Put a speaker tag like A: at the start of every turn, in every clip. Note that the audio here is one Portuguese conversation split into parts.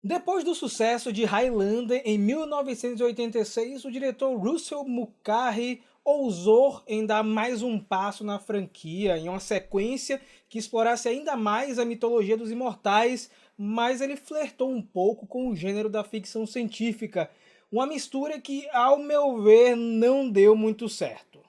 A: Depois do sucesso de Highlander em 1986, o diretor Russell Mulcahy ousou em dar mais um passo na franquia, em uma sequência que explorasse ainda mais a mitologia dos imortais, mas ele flertou um pouco com o gênero da ficção científica, uma mistura que, ao meu ver, não deu muito certo.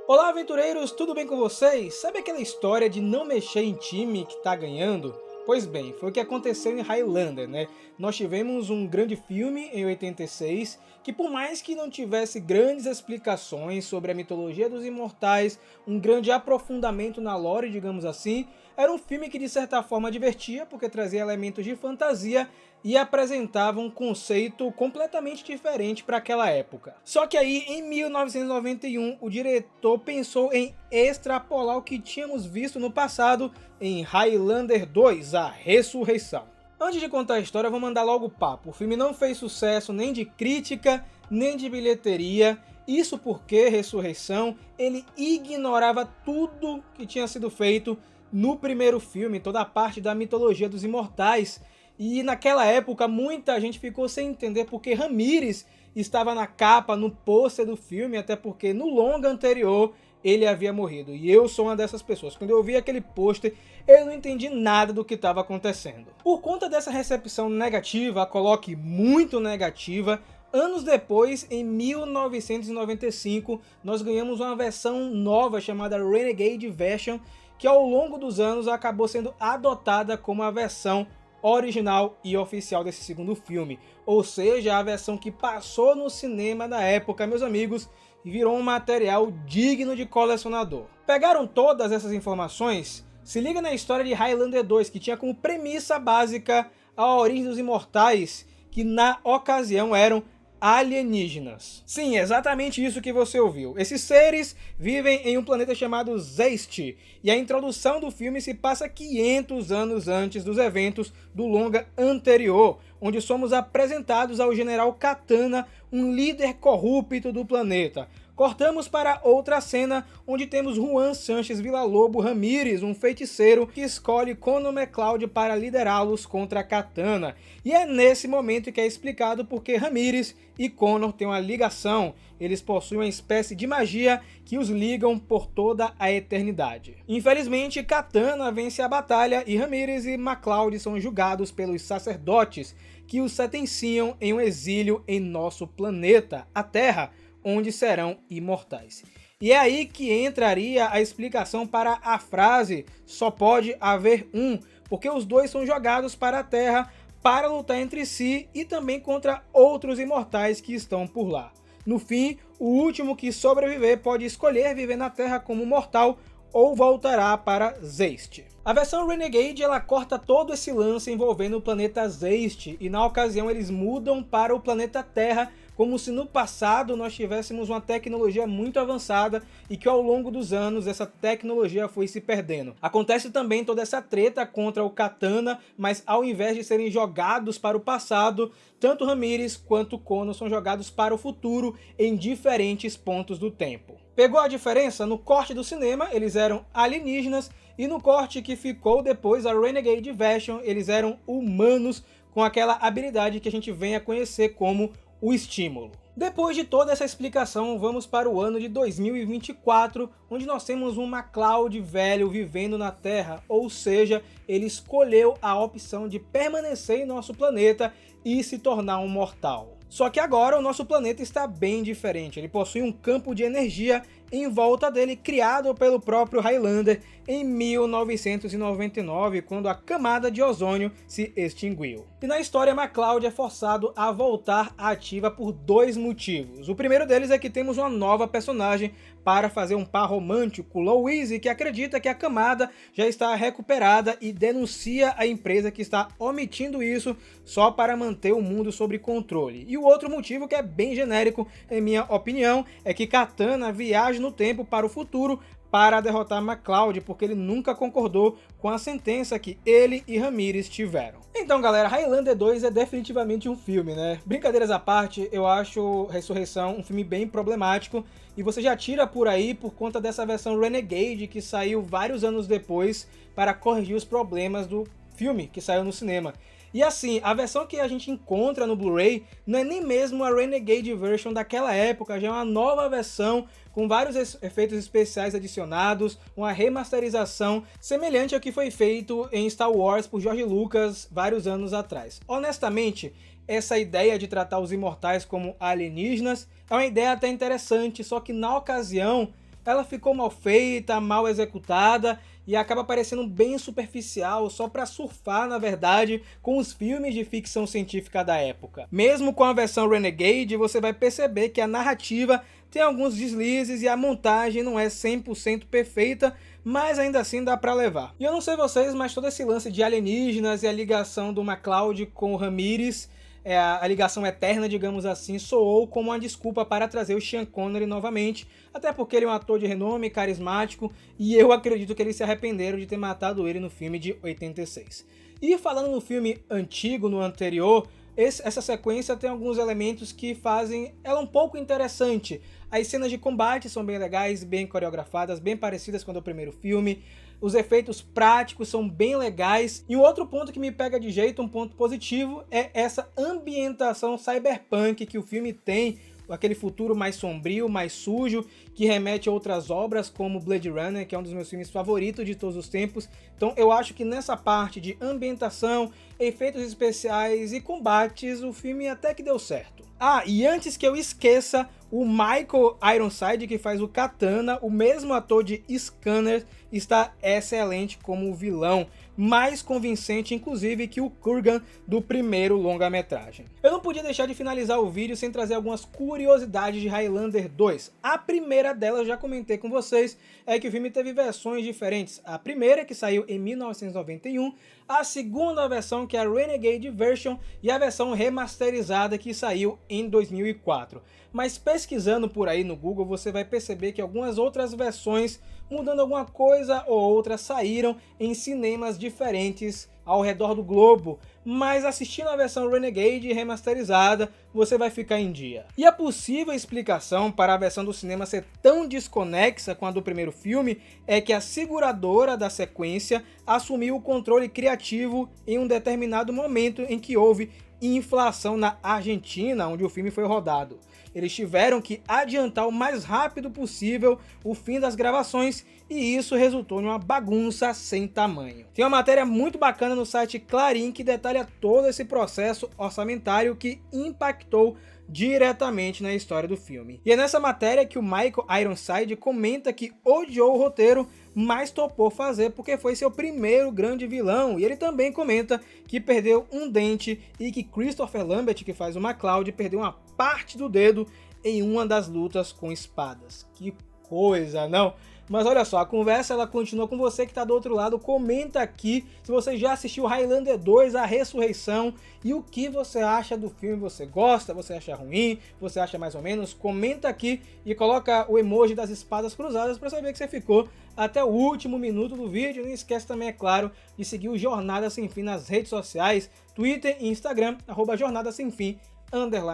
A: Olá, aventureiros, tudo bem com vocês? Sabe aquela história de não mexer em time que tá ganhando? Pois bem, foi o que aconteceu em Highlander, né? Nós tivemos um grande filme em 86, que por mais que não tivesse grandes explicações sobre a mitologia dos imortais, um grande aprofundamento na lore, digamos assim, era um filme que de certa forma divertia, porque trazia elementos de fantasia e apresentava um conceito completamente diferente para aquela época. Só que aí, em 1991, o diretor pensou em extrapolar o que tínhamos visto no passado em Highlander 2, A Ressurreição. Antes de contar a história, eu vou mandar logo o papo. O filme não fez sucesso nem de crítica, nem de bilheteria. Isso porque Ressurreição, ele ignorava tudo que tinha sido feito no primeiro filme, toda a parte da mitologia dos imortais. E naquela época muita gente ficou sem entender porque Ramírez estava na capa, no pôster do filme, até porque no longa anterior ele havia morrido. E eu sou uma dessas pessoas. Quando eu vi aquele pôster, eu não entendi nada do que estava acontecendo. Por conta dessa recepção negativa, coloque muito negativa, anos depois, em 1995, nós ganhamos uma versão nova chamada Renegade Version, que ao longo dos anos acabou sendo adotada como a versão original e oficial desse segundo filme, ou seja, a versão que passou no cinema na época, meus amigos, e virou um material digno de colecionador. Pegaram todas essas informações? Se liga na história de Highlander 2, que tinha como premissa básica a origem dos imortais, que na ocasião eram alienígenas. Sim, exatamente isso que você ouviu. Esses seres vivem em um planeta chamado Zeist, e a introdução do filme se passa 500 anos antes dos eventos do longa anterior, onde somos apresentados ao General Katana, um líder corrupto do planeta. Cortamos para outra cena, onde temos Juan Sánchez Villa-Lobo Ramírez, um feiticeiro que escolhe Connor MacLeod para liderá-los contra Katana. E é nesse momento que é explicado porque Ramírez e Connor têm uma ligação. Eles possuem uma espécie de magia que os ligam por toda a eternidade. Infelizmente, Katana vence a batalha e Ramírez e MacLeod são julgados pelos sacerdotes que os sentenciam em um exílio em nosso planeta, a Terra, onde serão imortais. E é aí que entraria a explicação para a frase "só pode haver um", porque os dois são jogados para a Terra para lutar entre si e também contra outros imortais que estão por lá. No fim, o último que sobreviver pode escolher viver na Terra como mortal ou voltará para Zeist. A versão Renegade ela corta todo esse lance envolvendo o planeta Zeist e na ocasião eles mudam para o planeta Terra, como se no passado nós tivéssemos uma tecnologia muito avançada e que ao longo dos anos essa tecnologia foi se perdendo. Acontece também toda essa treta contra o Katana, mas ao invés de serem jogados para o passado, tanto Ramírez quanto Connor são jogados para o futuro em diferentes pontos do tempo. Pegou a diferença? No corte do cinema eles eram alienígenas e no corte que ficou depois, a Renegade Version, eles eram humanos com aquela habilidade que a gente vem a conhecer como o estímulo. Depois de toda essa explicação, vamos para o ano de 2024, onde nós temos um MacLeod velho vivendo na Terra, ou seja, ele escolheu a opção de permanecer em nosso planeta e se tornar um mortal. Só que agora o nosso planeta está bem diferente, ele possui um campo de energia em volta dele criado pelo próprio Highlander em 1999, quando a camada de ozônio se extinguiu. E na história, MacLeod é forçado a voltar ativa por dois motivos. O primeiro deles é que temos uma nova personagem para fazer um par romântico, Louise, que acredita que a camada já está recuperada e denuncia a empresa que está omitindo isso só para manter o mundo sob controle. E o outro motivo, que é bem genérico em minha opinião, é que Katana viaja no tempo para o futuro para derrotar MacLeod, porque ele nunca concordou com a sentença que ele e Ramírez tiveram. Então galera, Highlander 2 é definitivamente um filme, né? Brincadeiras à parte, eu acho Ressurreição um filme bem problemático, e você já tira por aí por conta dessa versão Renegade que saiu vários anos depois para corrigir os problemas do filme que saiu no cinema. E assim, a versão que a gente encontra no Blu-ray não é nem mesmo a Renegade Version daquela época, já é uma nova versão com vários efeitos especiais adicionados, uma remasterização semelhante ao que foi feito em Star Wars por George Lucas vários anos atrás. Honestamente, essa ideia de tratar os imortais como alienígenas é uma ideia até interessante, só que na ocasião ela ficou mal feita, mal executada e acaba parecendo bem superficial, só para surfar, na verdade, com os filmes de ficção científica da época. Mesmo com a versão Renegade, você vai perceber que a narrativa tem alguns deslizes e a montagem não é 100% perfeita, mas ainda assim dá pra levar. E eu não sei vocês, mas todo esse lance de alienígenas e a ligação do MacLeod com o Ramírez, a ligação eterna, digamos assim, soou como uma desculpa para trazer o Sean Connery novamente, até porque ele é um ator de renome, carismático, e eu acredito que eles se arrependeram de ter matado ele no filme de 86. E falando no filme antigo, no anterior, essa sequência tem alguns elementos que fazem ela um pouco interessante. As cenas de combate são bem legais, bem coreografadas, bem parecidas com a do primeiro filme. Os efeitos práticos são bem legais. E um outro ponto que me pega de jeito, um ponto positivo, é essa ambientação cyberpunk que o filme tem, aquele futuro mais sombrio, mais sujo, que remete a outras obras como Blade Runner, que é um dos meus filmes favoritos de todos os tempos. Então eu acho que nessa parte de ambientação, efeitos especiais e combates, o filme até que deu certo. Ah, e antes que eu esqueça, o Michael Ironside, que faz o Katana, o mesmo ator de Scanner, está excelente como vilão, mais convincente inclusive que o Kurgan do primeiro longa-metragem. Eu não podia deixar de finalizar o vídeo sem trazer algumas curiosidades de Highlander 2. A primeira delas, eu já comentei com vocês, é que o filme teve versões diferentes. A primeira, que saiu em 1991, a segunda versão, que é a Renegade Version, e a versão remasterizada, que saiu em 2004. Mas pesquisando por aí no Google, você vai perceber que algumas outras versões, mudando alguma coisa ou outra, saíram em cinemas diferentes ao redor do globo, mas assistindo a versão Renegade remasterizada, você vai ficar em dia. E a possível explicação para a versão do cinema ser tão desconexa com a do primeiro filme é que a seguradora da sequência assumiu o controle criativo em um determinado momento em que houve inflação na Argentina, onde o filme foi rodado. Eles tiveram que adiantar o mais rápido possível o fim das gravações e isso resultou em uma bagunça sem tamanho. Tem uma matéria muito bacana no site Clarim que detalha todo esse processo orçamentário que impactou diretamente na história do filme. E é nessa matéria que o Michael Ironside comenta que odiou o roteiro, mas topou fazer porque foi seu primeiro grande vilão. E ele também comenta que perdeu um dente e que Christopher Lambert, que faz o MacLeod, perdeu uma parte do dedo em uma das lutas com espadas. Que coisa, não? Mas olha só, a conversa ela continua com você que está do outro lado. Comenta aqui se você já assistiu Highlander 2, A Ressurreição, e o que você acha do filme. Você gosta? Você acha ruim? Você acha mais ou menos? Comenta aqui e coloca o emoji das espadas cruzadas para saber que você ficou até o último minuto do vídeo. Não esquece também, é claro, de seguir o Jornada Sem Fim nas redes sociais, Twitter e Instagram, @jornadasemfim_.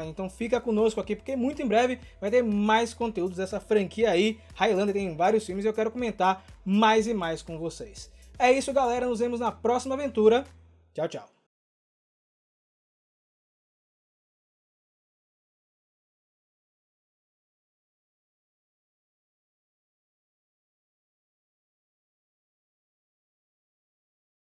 A: Então fica conosco aqui, porque muito em breve vai ter mais conteúdos dessa franquia aí. Highlander tem vários filmes e eu quero comentar mais e mais com vocês. É isso, galera. Nos vemos na próxima aventura. Tchau, tchau.